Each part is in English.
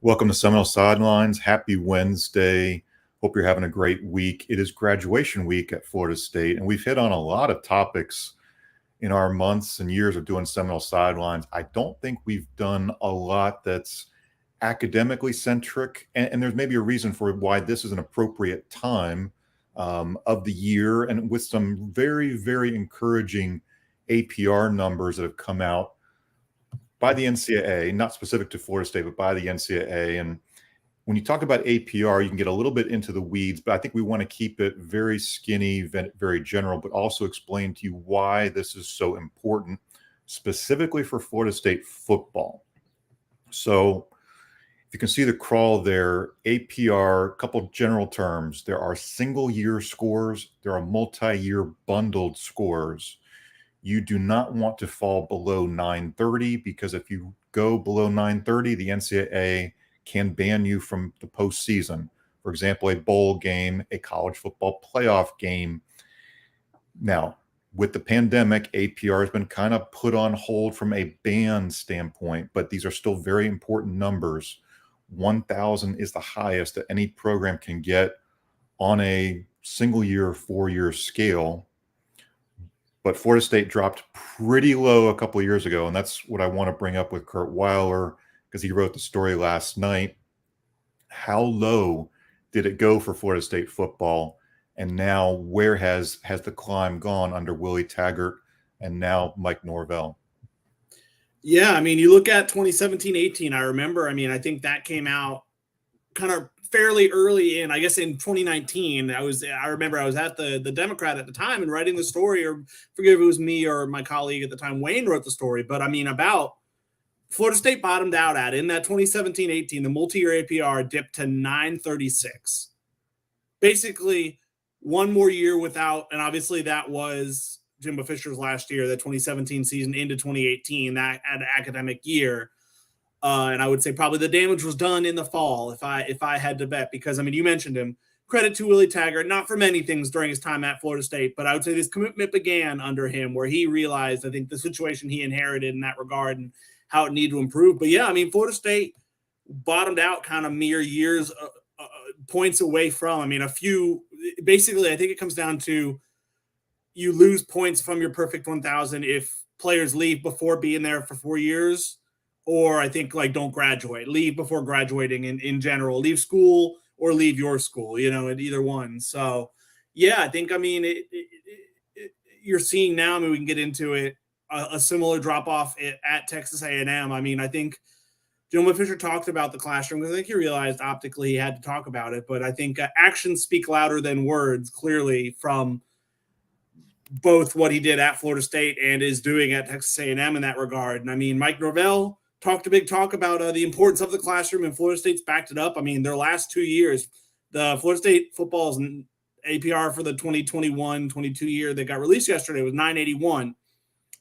Welcome to Seminole Sidelines. Happy Wednesday. Hope you're having a great week. It is graduation week at Florida State, and we've hit on a lot of topics in our months and years of doing Seminole Sidelines. I don't think we've done a lot that's academically centric, and there's maybe a reason for why this is an appropriate time of the year, and with some very, very encouraging APR numbers that have come out by the NCAA, not specific to Florida State, but by the NCAA. And when you talk about APR, you can get a little bit into the weeds, but I think we want to keep it very skinny, very general, but also explain to you why this is so important, specifically for Florida State football. So if you can see the crawl there, APR, a couple general terms. There are single-year scores. There are multi-year bundled scores. You do not want to fall below 930 because if you go below 930, the NCAA can ban you from the postseason. For example, a bowl game, a college football playoff game. Now, with the pandemic, APR has been kind of put on hold from a ban standpoint, but these are still very important numbers. 1,000 is the highest that any program can get on a single-year, 4-year scale. But Florida State dropped pretty low a couple of years ago, and that's what I want to bring up with Kurt Weiler because he wrote the story last night. How low did it go for Florida State football? And now where has the climb gone under Willie Taggart and now Mike Norvell? Yeah, I mean, you look at 2017-18, I remember, I think that came out kind of fairly early in, I guess in 2019, I remember I was at the Democrat at the time and writing the story, or forget if it was me or my colleague at the time, Wayne, wrote the story, but about Florida State bottomed out at, in that 2017-18, the multi-year APR dipped to 936. Basically, one more year without, and obviously that was Jimbo Fisher's last year, the 2017 season into 2018, that academic year. And I would say probably the damage was done in the fall if I had to bet, because, you mentioned him. Credit to Willie Taggart, not for many things during his time at Florida State, but I would say this commitment began under him where he realized, I think, the situation he inherited in that regard and how it needed to improve. But yeah, Florida State bottomed out kind of mere years, points away from, a few, basically, I think it comes down to you lose points from your perfect 1,000 if players leave before being there for 4 years. Or I think don't graduate, leave before graduating in general, leave school or leave your school, at either one. So yeah, I think, you're seeing now, we can get into it, a similar drop off at Texas A&M. I think Jimbo Fisher talked about the classroom because I think he realized optically he had to talk about it, but I think actions speak louder than words, clearly, from both what he did at Florida State and is doing at Texas A&M in that regard. And Mike Norvell talked a big talk about the importance of the classroom, and Florida State's backed it up. Their last 2 years, the Florida State football's APR for the 2021-22 year that got released yesterday was 981. I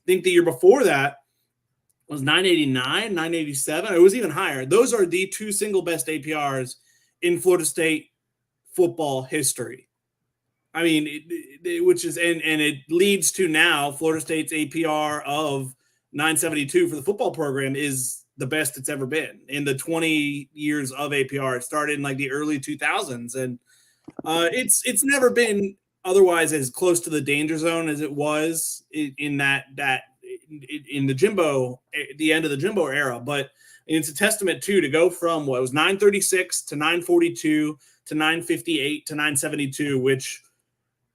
think the year before that was 989, 987. It was even higher. Those are the two single best APRs in Florida State football history. Which is, and it leads to now Florida State's APR of 972 for the football program is the best it's ever been in the 20 years of APR. It started in the early 2000s, and it's never been otherwise as close to the danger zone as it was in the Jimbo, the end of the Jimbo era. But it's a testament to go from what was 936 to 942 to 958 to 972, which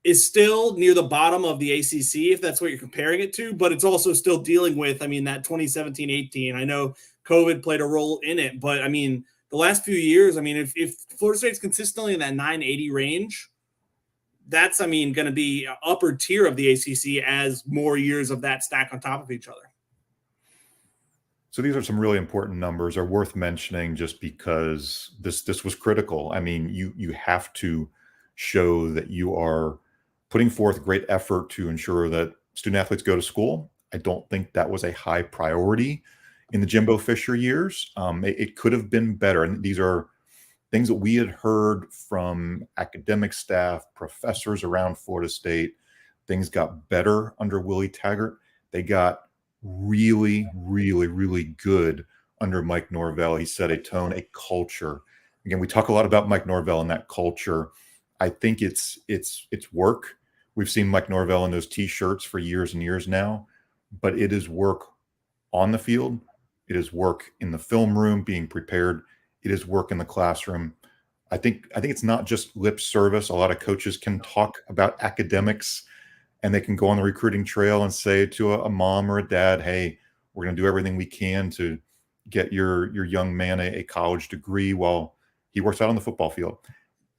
is still near the bottom of the ACC, if that's what you're comparing it to, but it's also still dealing with, that 2017-18. I know COVID played a role in it, but the last few years, if Florida State's consistently in that 980 range, that's, going to be upper tier of the ACC as more years of that stack on top of each other. So these are some really important numbers, are worth mentioning just because this was critical. You have to show that you are putting forth great effort to ensure that student athletes go to school. I don't think that was a high priority in the Jimbo Fisher years. It could have been better. And these are things that we had heard from academic staff, professors around Florida State. Things got better under Willie Taggart. They got really, really, really good under Mike Norvell. He set a tone, a culture. Again, we talk a lot about Mike Norvell and that culture. I think it's work. We've seen Mike Norvell in those T-shirts for years and years now, but it is work on the field. It is work in the film room, being prepared. It is work in the classroom. I think it's not just lip service. A lot of coaches can talk about academics, and they can go on the recruiting trail and say to a mom or a dad, "Hey, we're going to do everything we can to get your young man a college degree while he works out on the football field."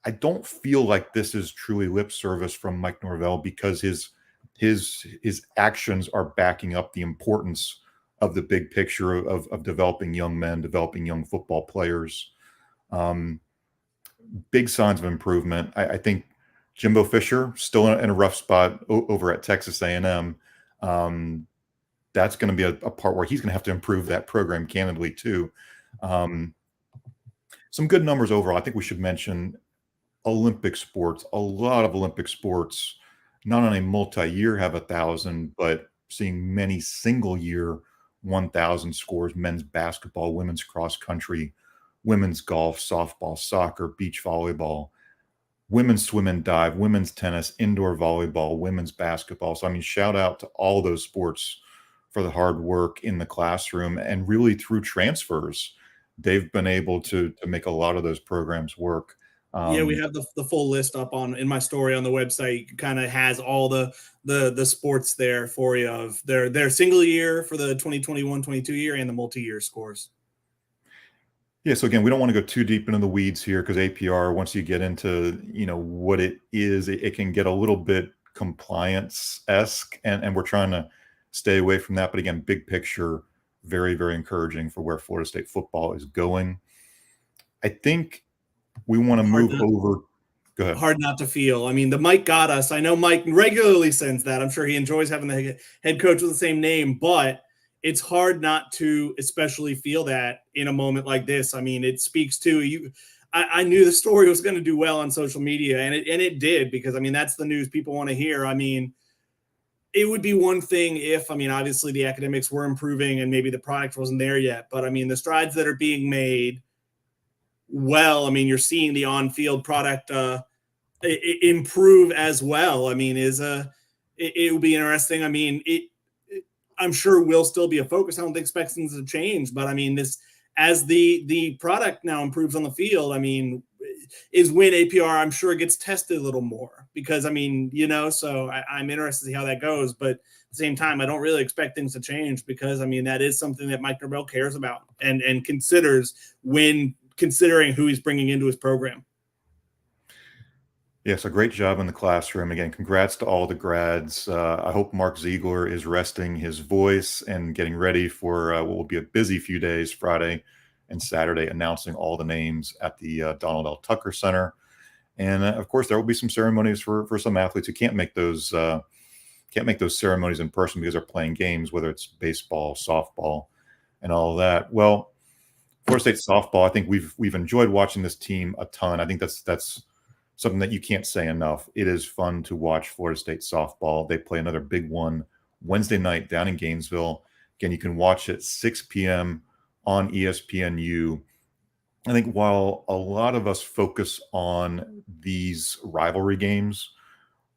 I don't feel like this is truly lip service from Mike Norvell, because his actions are backing up the importance of the big picture of developing young men, developing young football players. Um, Big signs of improvement. I think Jimbo Fisher still in a rough spot over at Texas A&M. That's going to be a part where he's going to have to improve that program candidly too. Some good numbers overall. I think we should mention Olympic sports. A lot of Olympic sports, not on a multi-year, have 1,000, but seeing many single-year 1,000 scores. Men's basketball, women's cross country, women's golf, softball, soccer, beach volleyball, women's swim and dive, women's tennis, indoor volleyball, women's basketball. So, I mean, shout out to all those sports for the hard work in the classroom, and really through transfers, they've been able to make a lot of those programs work. Yeah, we have the full list up on in my story on the website. Kind of has all the sports there for you of their single year for the 2021-22 year and the multi-year scores. Yeah, so again, we don't want to go too deep into the weeds here, because APR, once you get into what it is, it can get a little bit compliance-esque, and we're trying to stay away from that. But again, big picture, very, very encouraging for where Florida State football is going. I think we want to move over. Go ahead. Hard not to feel. I mean, the Mike got us. I know Mike regularly sends that. I'm sure he enjoys having the head coach with the same name, but it's hard not to especially feel that in a moment like this. I mean, it speaks to you. I knew the story was going to do well on social media, and it did, because, I mean, that's the news people want to hear. I mean, it would be one thing if, I mean, obviously the academics were improving and maybe the product wasn't there yet, but I mean, the strides that are being made, well, I mean, you're seeing the on-field product improve as well. I mean, it will be interesting. I mean, I'm sure will still be a focus. I don't expect things to change, but I mean, this, as the product now improves on the field, I mean, is when APR, I'm sure, gets tested a little more, because, I mean, so I'm interested to see how that goes. But at the same time, I don't really expect things to change, because, I mean, that is something that Mike Norvell cares about and considers when considering who he's bringing into his program. Yes, a great job in the classroom. Again, congrats to all the grads. I hope Mark Ziegler is resting his voice and getting ready for what will be a busy few days, Friday and Saturday, announcing all the names at the Donald L. Tucker Center. And of course, there will be some ceremonies for some athletes who can't make those ceremonies in person because they're playing games, whether it's baseball, softball, and all of that. Well, Florida State softball, I think we've enjoyed watching this team a ton. I think that's something that you can't say enough. It is fun to watch Florida State softball. They play another big one Wednesday night down in Gainesville. Again, you can watch it 6 p.m. on ESPNU. I think while a lot of us focus on these rivalry games,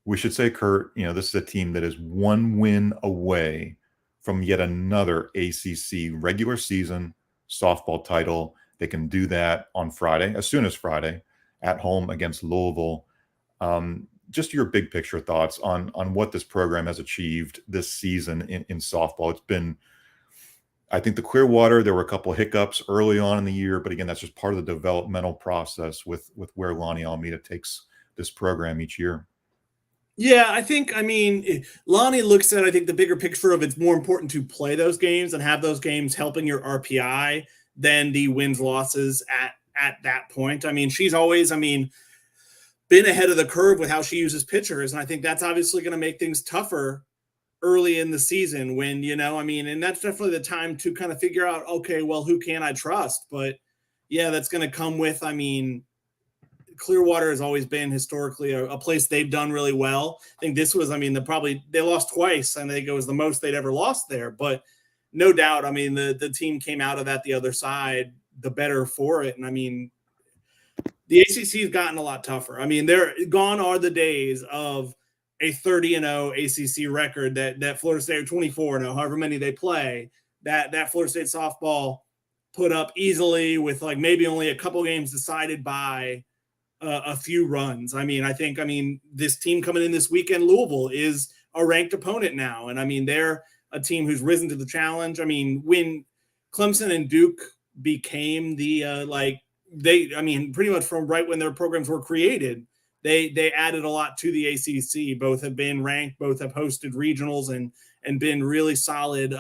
we should say, Kurt, this is a team that is one win away from yet another ACC regular season softball title. They can do that on Friday, as soon as Friday, at home against Louisville. Just your big picture thoughts on what this program has achieved this season in softball. It's been, I think, the Clearwater, there were a couple of hiccups early on in the year, but again, that's just part of the developmental process with where Lonnie Almeida takes this program each year. Yeah, I think, I mean, Lonnie looks at, I think, the bigger picture of it's more important to play those games and have those games helping your RPI than the wins losses at that point. I mean, she's always, been ahead of the curve with how she uses pitchers. And I think that's obviously going to make things tougher early in the season when, and that's definitely the time to kind of figure out, okay, well, who can I trust? But yeah, that's going to come with, Clearwater has always been historically a place they've done really well. I think this was, they lost twice. I think it was the most they'd ever lost there, but no doubt, I mean, the team came out of that the other side the better for it. And I mean, the ACC has gotten a lot tougher. I mean, they're gone are the days of a 30-0 ACC record that Florida State, or 24-0, however many they play, that Florida State softball put up easily with like maybe only a couple games decided by a few runs. I mean, this team coming in this weekend, Louisville, is a ranked opponent now. And I mean, they're a team who's risen to the challenge. I mean, when Clemson and Duke became the pretty much from right when their programs were created, they added a lot to the ACC. Both have been ranked, both have hosted regionals and been really solid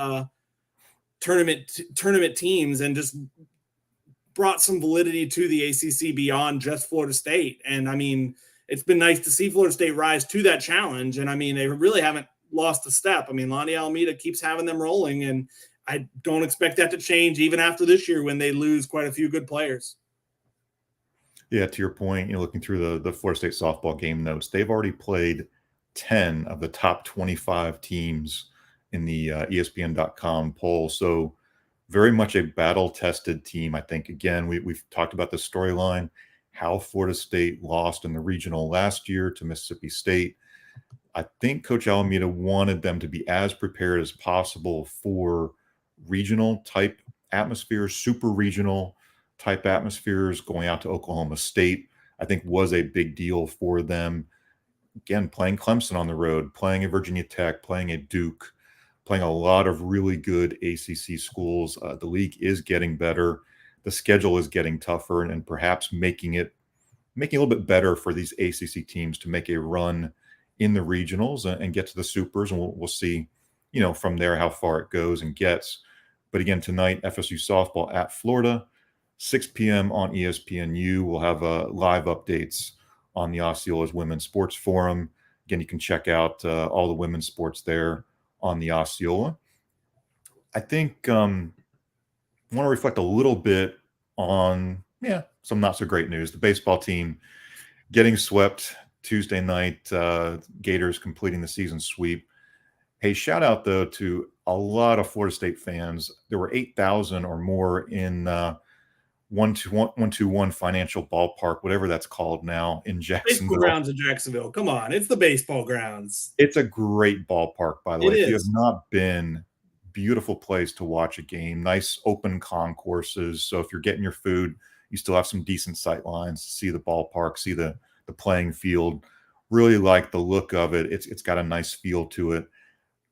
tournament teams, and just brought some validity to the ACC beyond just Florida State. And I mean, it's been nice to see Florida State rise to that challenge. And I mean, they really haven't lost a step. I mean, Lonnie Alameda keeps having them rolling, and I don't expect that to change even after this year when they lose quite a few good players. Yeah, to your point, looking through the Florida State softball game notes, they've already played 10 of the top 25 teams in the ESPN.com poll. So very much a battle-tested team. I think, again, we've talked about the storyline, how Florida State lost in the regional last year to Mississippi State. I think Coach Alameda wanted them to be as prepared as possible for regional-type atmospheres, super regional type atmospheres. Going out to Oklahoma State, I think, was a big deal for them. Again, playing Clemson on the road, playing at Virginia Tech, playing at Duke, playing a lot of really good ACC schools. The league is getting better. The schedule is getting tougher, and perhaps making it a little bit better for these ACC teams to make a run in the regionals and get to the supers. And we'll see, from there how far it goes and gets. But again, tonight, FSU softball at Florida, 6 p.m. on ESPNU. We'll have live updates on the Osceola's Women's Sports Forum. Again, you can check out all the women's sports there on the Osceola. I think I want to reflect a little bit on, some not so great news. The baseball team getting swept Tuesday night, Gators completing the season sweep. Hey, shout out, though, to a lot of Florida State fans. There were 8,000 or more in 121 Financial Ballpark, whatever that's called now, in Jacksonville. Baseball grounds in Jacksonville. Come on, it's the baseball grounds. It's a great ballpark, by the way. If you have not been, beautiful place to watch a game. Nice open concourses. So if you're getting your food, you still have some decent sight lines to see the ballpark, see the playing field. Really like the look of it. It's got a nice feel to it.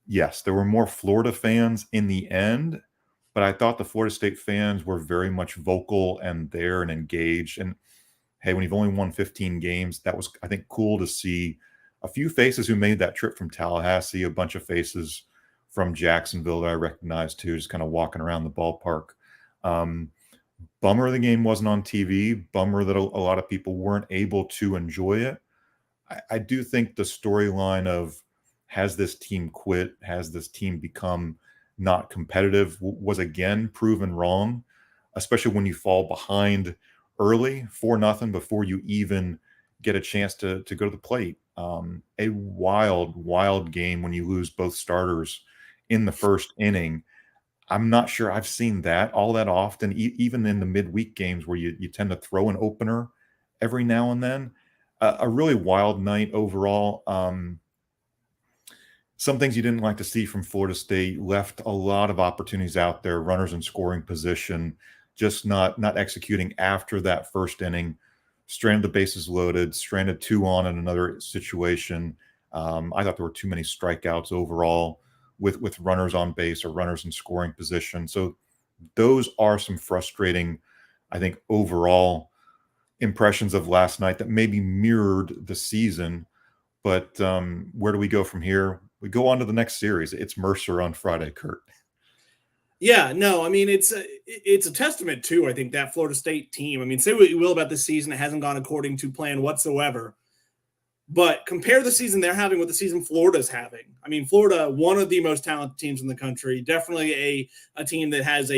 Yes, there were more Florida fans in the end, but I thought the Florida State fans were very much vocal and there and engaged. And hey, when you've only won 15 games, that was, I think, cool to see a few faces who made that trip from Tallahassee, a bunch of faces from Jacksonville that I recognized too, just kind of walking around the ballpark. Bummer the game wasn't on TV. Bummer that a lot of people weren't able to enjoy it. I do think the storyline of, has this team quit? Has this team become not competitive? Was again proven wrong, especially when you fall behind early 4-0 before you even get a chance to go to the plate. A wild game when you lose both starters in the first inning. I'm not sure I've seen that all that often, even in the midweek games where you tend to throw an opener every now and then. A really wild night overall. Some things you didn't like to see from Florida State, left a lot of opportunities out there, runners in scoring position, just not executing after that first inning. Stranded the bases loaded, stranded 2 on in another situation. I thought there were too many strikeouts overall with runners on base or runners in scoring position. So those are some frustrating, I think, overall impressions of last night that maybe mirrored the season. But where do we go from here? We go on to the next series. It's Mercer on Friday, Kurt. Yeah, no, I mean, it's a testament to, I think, that Florida State team. I mean, say what you will about this season, it hasn't gone according to plan whatsoever. But compare the season they're having with the season Florida's having. I mean, Florida, one of the most talented teams in the country, definitely a team that has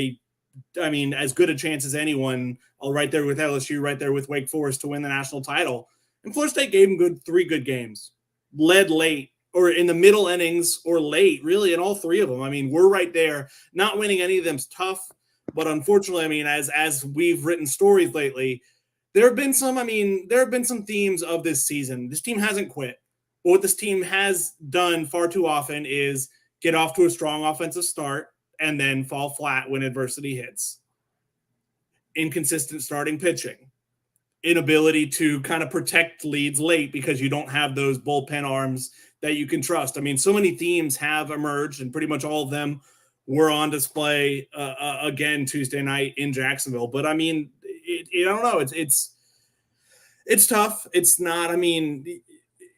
as good a chance as anyone, right there with LSU, right there with Wake Forest to win the national title. And Florida State gave them 3 good games, led late, or in the middle innings or late, really in all three of them. I mean, we're right there. Not winning any of them's tough, but unfortunately, I mean, as we've written stories lately, there have been some themes of this season. This team hasn't quit. But what this team has done far too often is get off to a strong offensive start and then fall flat when adversity hits. Inconsistent starting pitching, inability to kind of protect leads late because you don't have those bullpen arms that you can trust. I mean, so many themes have emerged, and pretty much all of them were on display again Tuesday night in Jacksonville. But I mean, I don't know. It's tough. It's not. I mean,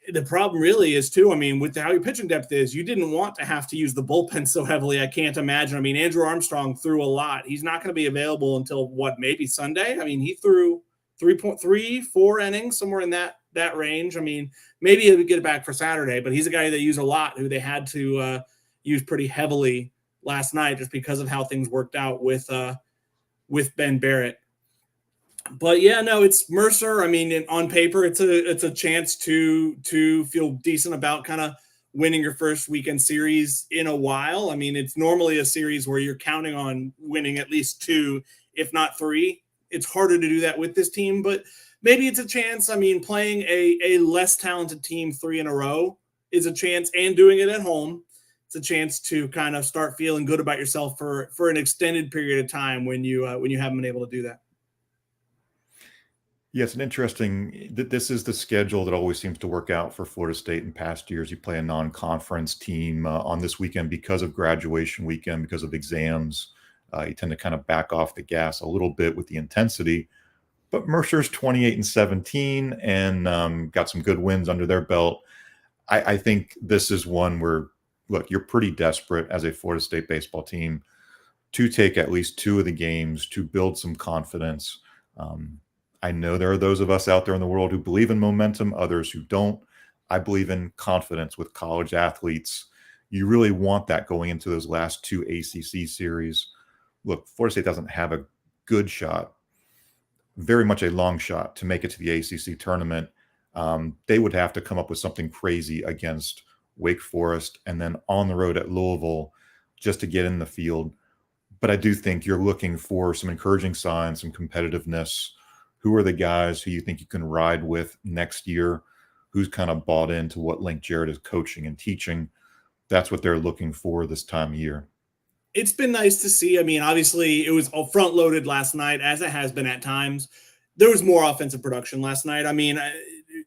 the problem really is too. I mean, with how your pitching depth is, you didn't want to have to use the bullpen so heavily. I can't imagine. I mean, Andrew Armstrong threw a lot. He's not going to be available until maybe Sunday. I mean, he threw 3.34 innings, somewhere in that range. I mean, maybe he'll get it back for Saturday, but he's a guy they use a lot, who they had to use pretty heavily last night just because of how things worked out with Ben Barrett. But yeah, no, it's Mercer. I mean, on paper, it's a chance to feel decent about kind of winning your first weekend series in a while. I mean, it's normally a series where you're counting on winning at least 2, if not 3. It's harder to do that with this team, but maybe it's a chance. I mean, playing a less talented team 3 in a row is a chance, and doing it at home, it's a chance to kind of start feeling good about yourself for an extended period of time when you haven't been able to do that. Yeah, it's an interesting. This is the schedule that always seems to work out for Florida State in past years. You play a non-conference team on this weekend because of graduation weekend, because of exams. You tend to kind of back off the gas a little bit with the intensity. But Mercer's 28-17 and got some good wins under their belt. I think this is one where, look, you're pretty desperate as a Florida State baseball team to take at least 2 of the games to build some confidence. I know there are those of us out there in the world who believe in momentum, others who don't. I believe in confidence with college athletes. You really want that going into those last 2 ACC series. Look, Florida State doesn't have a good shot, very much a long shot to make it to the ACC tournament. They would have to come up with something crazy against Wake Forest and then on the road at Louisville just to get in the field. But I do think you're looking for some encouraging signs, some competitiveness. Who are the guys who you think you can ride with next year? Who's kind of bought into what Link Jarrett is coaching and teaching? That's what they're looking for this time of year. It's been nice to see. I mean, obviously, it was all front loaded last night, as it has been at times. There was more offensive production last night. I mean,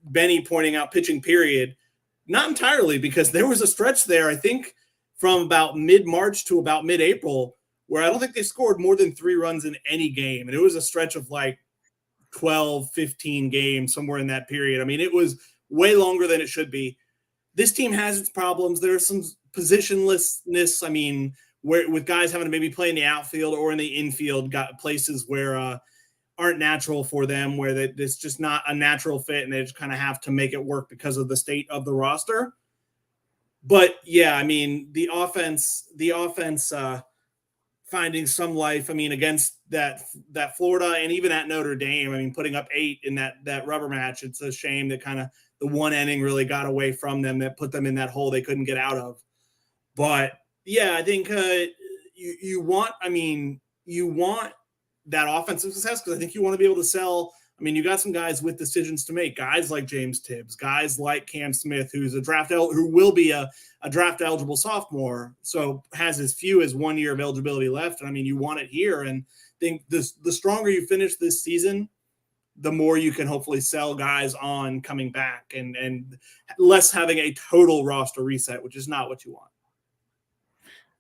Benny pointing out pitching period, not entirely, because there was a stretch there, I think, from about mid-March to about mid-April, where I don't think they scored more than 3 runs in any game. And it was a stretch of like 12, 15 games, somewhere in that period. I mean, it was way longer than it should be. This team has its problems. There's some positionlessness. I mean, where with guys having to maybe play in the outfield or in the infield, got places where aren't natural for them, where it's just not a natural fit, and they just kind of have to make it work because of the state of the roster. But yeah, I mean, the offense finding some life. I mean, against that Florida and even at Notre Dame, I mean, putting up 8 in that rubber match. It's a shame that kind of the one inning really got away from them, that put them in that hole they couldn't get out of. But yeah, I think you want that offensive success, because I think you want to be able to sell. I mean, you got some guys with decisions to make, guys like James Tibbs, guys like Cam Smith, who's who will be a draft eligible sophomore, so has as few as 1 year of eligibility left. And I mean, you want it here, and think the stronger you finish this season, the more you can hopefully sell guys on coming back, and less having a total roster reset, which is not what you want.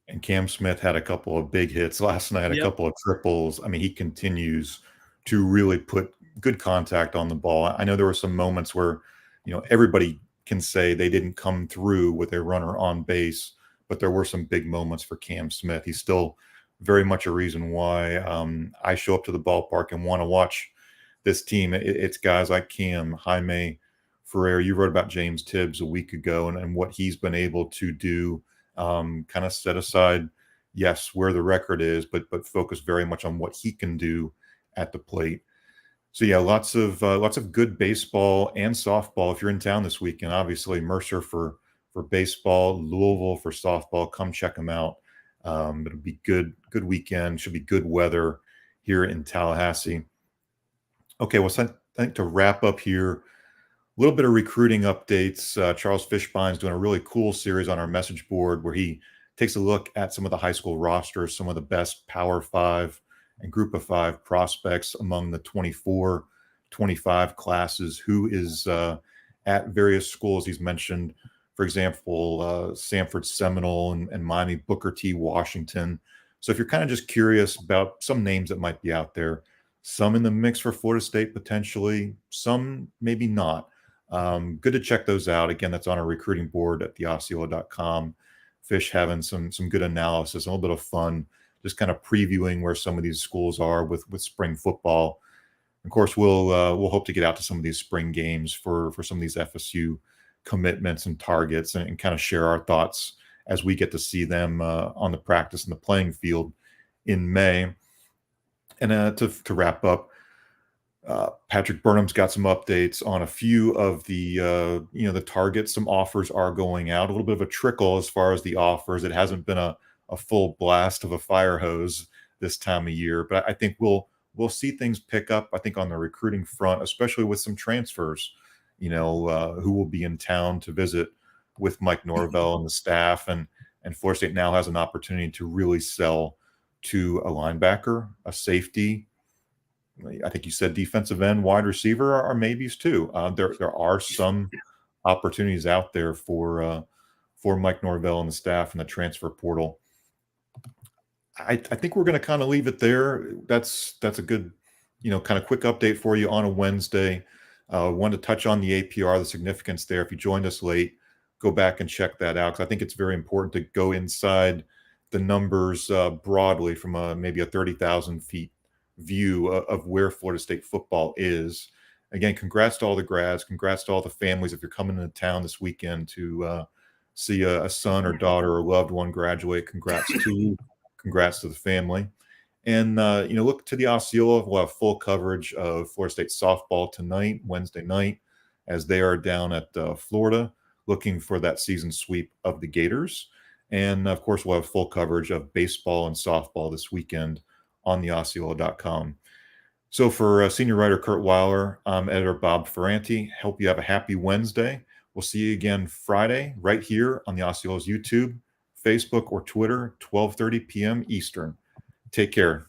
And Cam Smith had a couple of big hits last night, a couple of triples. I mean, he continues to really put good contact on the ball. I know there were some moments where, everybody can say they didn't come through with a runner on base, but there were some big moments for Cam Smith. He's still very much a reason why I show up to the ballpark and want to watch this team. It's guys like Cam, Jaime Ferrer. You wrote about James Tibbs a week ago and what he's been able to do. Kind of set aside, yes, where the record is, but focus very much on what he can do at the plate. So yeah, lots of good baseball and softball if you're in town this weekend. Obviously, Mercer for for baseball, Louisville for softball. Come check them out. It'll be good weekend. Should be good weather here in Tallahassee. Okay, well, so I think to wrap up here, a little bit of recruiting updates. Charles Fishbein's doing a really cool series on our message board where he takes a look at some of the high school rosters, some of the best Power 5 and Group of 5 prospects among the 24, 25 classes, who is at various schools. He's mentioned, for example, Sanford Seminole and Miami Booker T. Washington. So if you're kind of just curious about some names that might be out there, some in the mix for Florida State potentially, some maybe not. Good to check those out. Again, that's on our recruiting board at theosceola.com. Fish having some good analysis, a little bit of fun, just kind of previewing where some of these schools are with spring football. Of course, we'll hope to get out to some of these spring games for some of these FSU commitments and targets and kind of share our thoughts as we get to see them on the practice and the playing field in May. And to wrap up, Patrick Burnham's got some updates on a few of the the targets. Some offers are going out, a little bit of a trickle as far as the offers. It hasn't been a full blast of a fire hose this time of year, but I think we'll see things pick up. I think on the recruiting front, especially with some transfers, who will be in town to visit with Mike Norvell and the staff, and Florida State now has an opportunity to really sell to a linebacker, a safety. I think you said defensive end, wide receiver are maybes too. There are some opportunities out there for Mike Norvell and the staff and the transfer portal. I think we're going to kind of leave it there. That's a good, kind of quick update for you on a Wednesday. Wanted to touch on the APR, the significance there. If you joined us late, go back and check that out, because I think it's very important to go inside the numbers broadly from maybe a 30,000 feet view of where Florida State football is. Again, congrats to all the grads, congrats to all the families. If you're coming into town this weekend to see a son or daughter or loved one graduate, congrats to you, congrats to the family. And look to the Osceola. We'll have full coverage of Florida State softball tonight, Wednesday night, as they are down at Florida looking for that season sweep of the Gators. And of course, we'll have full coverage of baseball and softball this weekend on theosceola.com. So for senior writer Kurt Weiler, I'm editor Bob Ferranti. Hope you have a happy Wednesday. We'll see you again Friday right here on the Osceola's YouTube, Facebook, or Twitter, 12:30 p.m. Eastern. Take care.